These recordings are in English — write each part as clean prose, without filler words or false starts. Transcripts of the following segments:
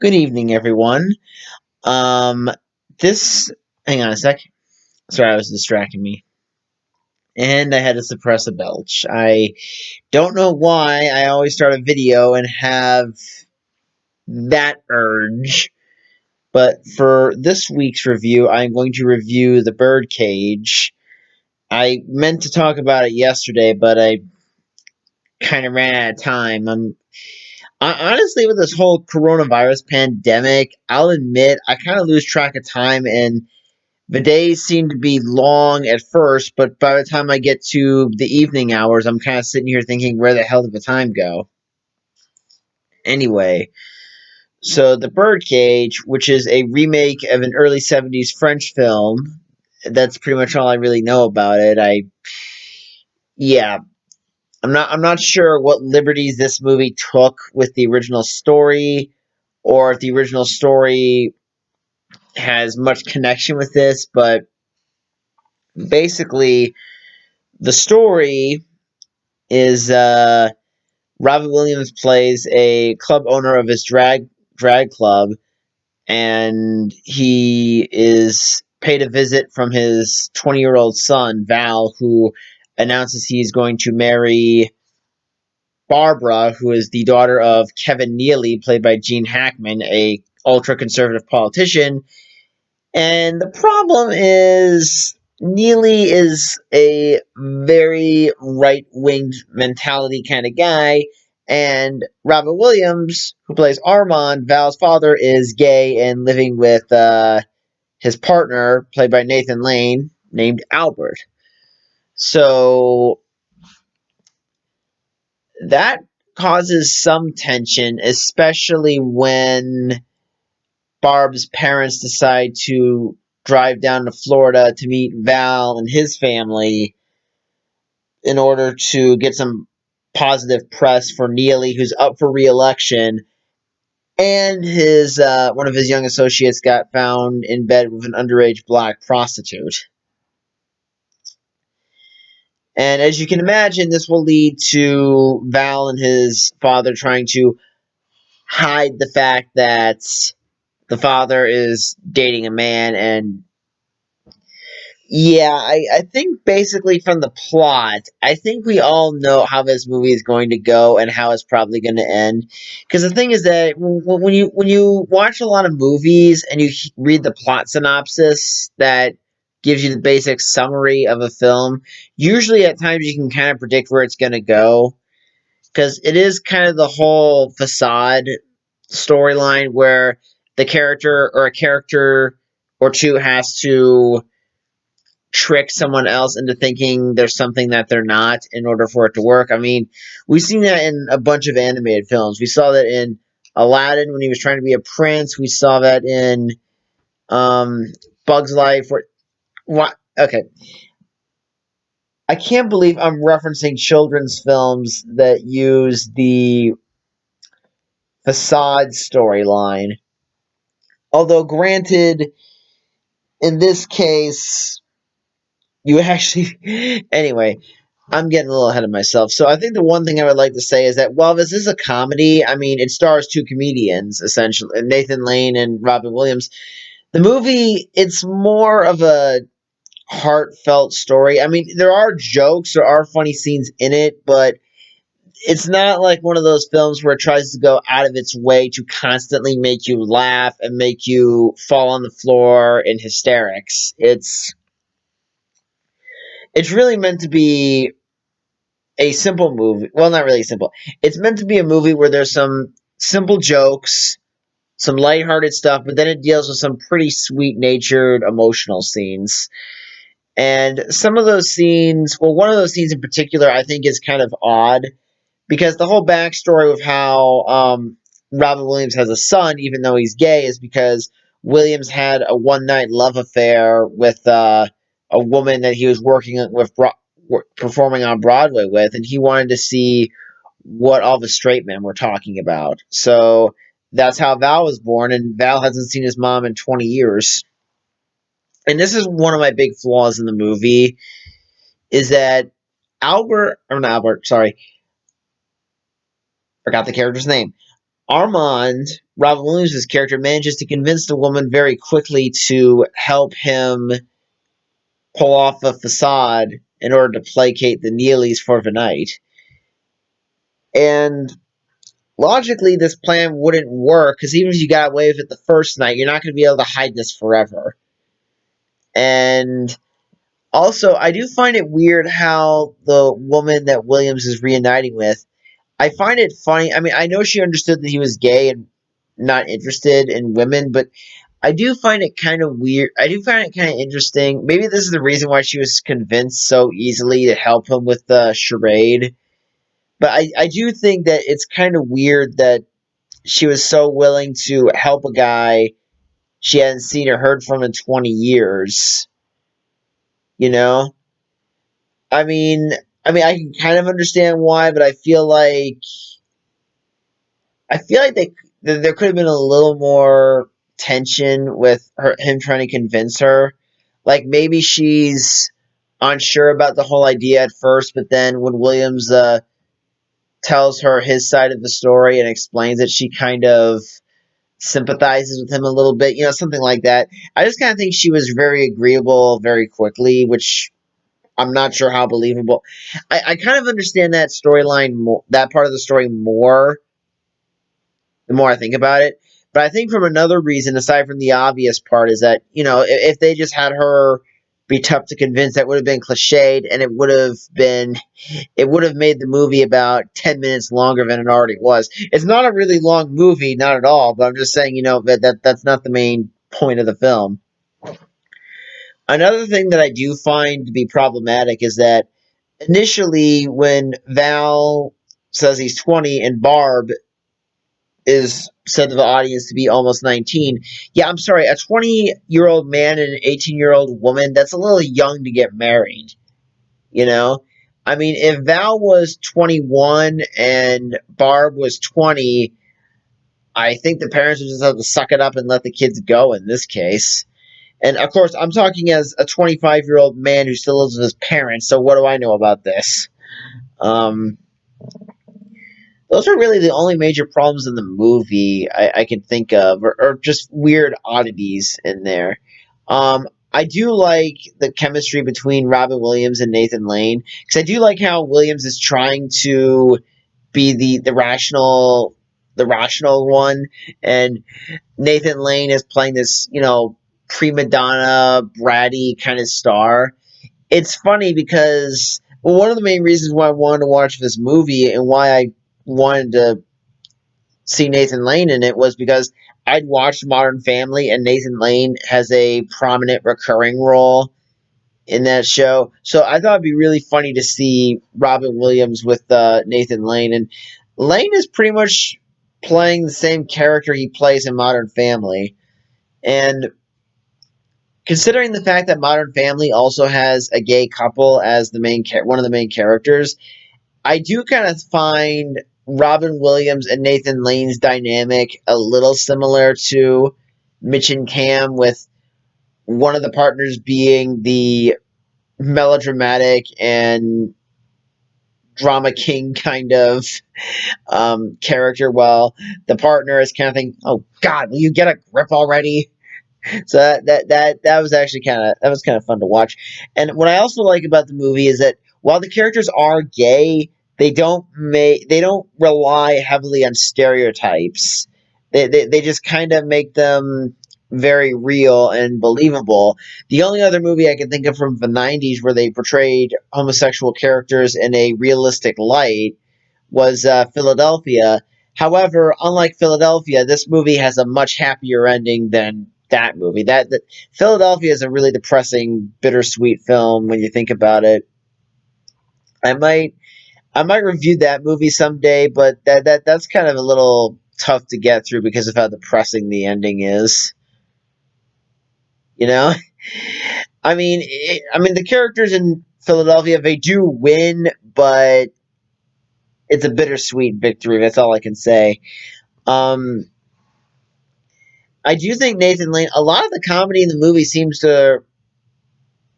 Good evening, everyone. Um, hang on a sec. Sorry, I was distracting me. And I had to suppress a belch. I don't know why I always start a video and have that urge. But for this week's review, I'm going to review The Birdcage. I meant to talk about it yesterday, but I kind of ran out of time. Honestly, with this whole coronavirus pandemic, I'll admit I kind of lose track of time, and the days seem to be long at first, but by the time I get to the evening hours, I'm kind of sitting here thinking, where the hell did the time go? Anyway, so The Birdcage, which is a remake of an early 70s French film, that's pretty much all I really know about it. Yeah, I'm not sure what liberties this movie took with the original story, or if the original story has much connection with this, but basically, the story is Robin Williams plays a club owner of his drag club, and he is paid a visit from his 20-year-old son Val, who announces he's going to marry Barbara, who is the daughter of Kevin Neely, played by Gene Hackman, a ultra conservative politician. And the problem is Neely is a very right winged mentality kind of guy, and Robin Williams, who plays Armand, Val's father, is gay and living with his partner, played by Nathan Lane, named Albert. So that causes some tension, especially when Barb's parents decide to drive down to Florida to meet Val and his family in order to get some positive press for Neely, who's up for re-election, and his one of his young associates got found in bed with an underage black prostitute. And as you can imagine, this will lead to Val and his father trying to hide the fact that the father is dating a man. And yeah, I think basically from the plot, I think we all know how this movie is going to go and how it's probably going to end. Because the thing is that when you watch a lot of movies and you read the plot synopsis that gives you the basic summary of a film, usually at times you can kind of predict where it's going to go. Because it is kind of the whole facade storyline where the character or a character or two has to trick someone else into thinking there's something that they're not in order for it to work. I mean, we've seen that in a bunch of animated films. We saw that in Aladdin when he was trying to be a prince. We saw that in um, Bug's Life. What? Okay, I can't believe I'm referencing children's films that use the facade storyline. Although, granted, in this case, you actually. Anyway, I'm getting a little ahead of myself. So I think the one thing I would like to say is that while this is a comedy, I mean, it stars two comedians, essentially, Nathan Lane and Robin Williams. The movie, it's more of a heartfelt story. I mean, there are jokes, there are funny scenes in it, but it's not like one of those films where it tries to go out of its way to constantly make you laugh and make you fall on the floor in hysterics. It's really meant to be a simple movie. Well, not really simple. It's meant to be a movie where there's some simple jokes, some lighthearted stuff, but then it deals with some pretty sweet natured emotional scenes. And some of those scenes, well, one of those scenes in particular, I think is kind of odd because the whole backstory of how Robin Williams has a son, even though he's gay, is because Williams had a one night love affair with a woman that he was working with, performing on Broadway with, and he wanted to see what all the straight men were talking about. So that's how Val was born, and Val hasn't seen his mom in 20 years. And this is one of my big flaws in the movie is that Albert, or not Albert, sorry, forgot the character's name. Armand, Robin Williams' character manages to convince the woman very quickly to help him pull off a facade in order to placate the Neelys for the night. And logically, this plan wouldn't work because even if you got away with it the first night, you're not going to be able to hide this forever. And also, I do find it weird how the woman that Williams is reuniting with, I find it funny. I mean, I know she understood that he was gay and not interested in women, but I do find it kind of weird. I do find it kind of interesting. Maybe this is the reason why she was convinced so easily to help him with the charade. But I do think that it's kind of weird that she was so willing to help a guy she hadn't seen or heard from in 20 years. You know? I mean, I can kind of understand why, but I feel like there could have been a little more tension with him trying to convince her. Like maybe she's unsure about the whole idea at first, but then when Williams tells her his side of the story and explains it, she kind of sympathizes with him a little bit, something like that. I just kind of think she was very agreeable very quickly, which I'm not sure how believable. I kind of understand that storyline, that part of the story more the more I think about it. But I think from another reason, aside from the obvious part, is that, if they just had her be tough to convince, that would have been cliched and it would have made the movie about 10 minutes longer than it already was. It's not a really long movie, not at all, but I'm just saying, that's not the main point of the film. Another thing that I do find to be problematic is that initially when Val says he's 20 and Barb is said to the audience to be almost 19. Yeah, I'm sorry, a 20-year-old man and an 18-year-old woman, that's a little young to get married, you know? I mean, if Val was 21 and Barb was 20, I think the parents would just have to suck it up and let the kids go in this case. And of course, I'm talking as a 25-year-old man who still lives with his parents, so what do I know about this? Um, those are really the only major problems in the movie I can think of, or just weird oddities in there. I do like the chemistry between Robin Williams and Nathan Lane because I do like how Williams is trying to be the rational one, and Nathan Lane is playing this prima donna bratty kind of star. It's funny because one of the main reasons why I wanted to watch this movie and why I wanted to see Nathan Lane in it was because I'd watched Modern Family and Nathan Lane has a prominent recurring role in that show. So I thought it'd be really funny to see Robin Williams with Nathan Lane. And Lane is pretty much playing the same character he plays in Modern Family. And considering the fact that Modern Family also has a gay couple as one of the main characters, I do kind of find Robin Williams and Nathan Lane's dynamic a little similar to Mitch and Cam, with one of the partners being the melodramatic and drama king kind of character, while the partner is kind of thinking, "Oh God, will you get a grip already?" So that was actually kind of fun to watch. And what I also like about the movie is that while the characters are gay, they don't rely heavily on stereotypes. They just kind of make them very real and believable. The only other movie I can think of from the 90s where they portrayed homosexual characters in a realistic light was Philadelphia. However, unlike Philadelphia, this movie has a much happier ending than that movie. That Philadelphia is a really depressing, bittersweet film when you think about it. I might I might review that movie someday, but that's kind of a little tough to get through because of how depressing the ending is. You know, I mean the characters in Philadelphia, they do win, but it's a bittersweet victory. That's all I can say. Um, I do think Nathan Lane. A lot of the comedy in the movie seems to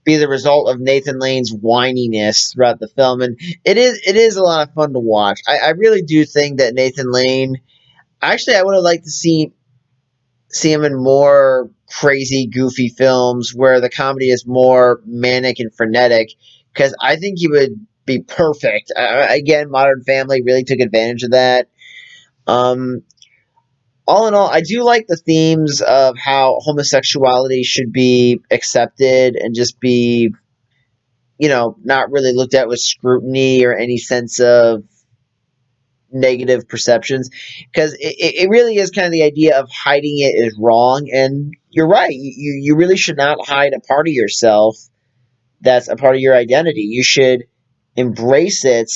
be the result of Nathan Lane's whininess throughout the film, and it is a lot of fun to watch. I really do think that Nathan Lane. Actually, I would have liked to see him in more crazy, goofy films where the comedy is more manic and frenetic, because I think he would be perfect. Again, Modern Family really took advantage of that. Um, all in all, I do like the themes of how homosexuality should be accepted and just be, not really looked at with scrutiny or any sense of negative perceptions, because it really is kind of the idea of hiding it is wrong. And you're right, you really should not hide a part of yourself that's a part of your identity. You should embrace it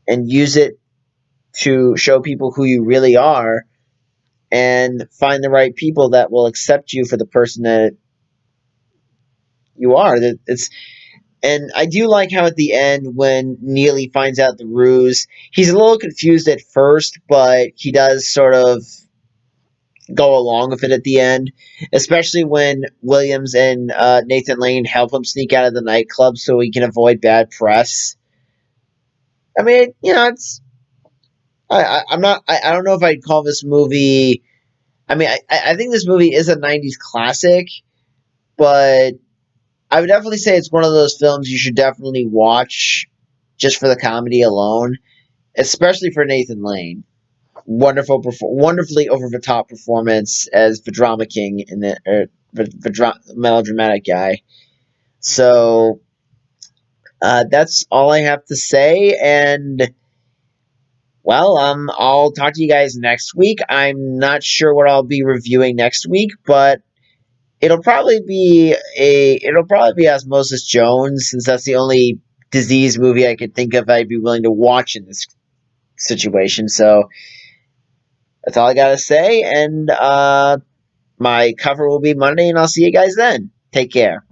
and use it to show people who you really are, and find the right people that will accept you for the person that you are. That it's And I do like how at the end, when Neely finds out the ruse, he's a little confused at first, but he does sort of go along with it at the end, especially when Williams and Nathan Lane help him sneak out of the nightclub so he can avoid bad press. I mean, I'm not. I don't know if I'd call this movie. I mean, I think this movie is a '90s classic, but I would definitely say it's one of those films you should definitely watch just for the comedy alone, especially for Nathan Lane. Wonderfully over the top performance as the drama king in the melodramatic guy. So that's all I have to say. And well, I'll talk to you guys next week. I'm not sure what I'll be reviewing next week, but it'll probably be Osmosis Jones, since that's the only disease movie I could think of I'd be willing to watch in this situation. So that's all I gotta say, and my cover will be Monday, and I'll see you guys then. Take care.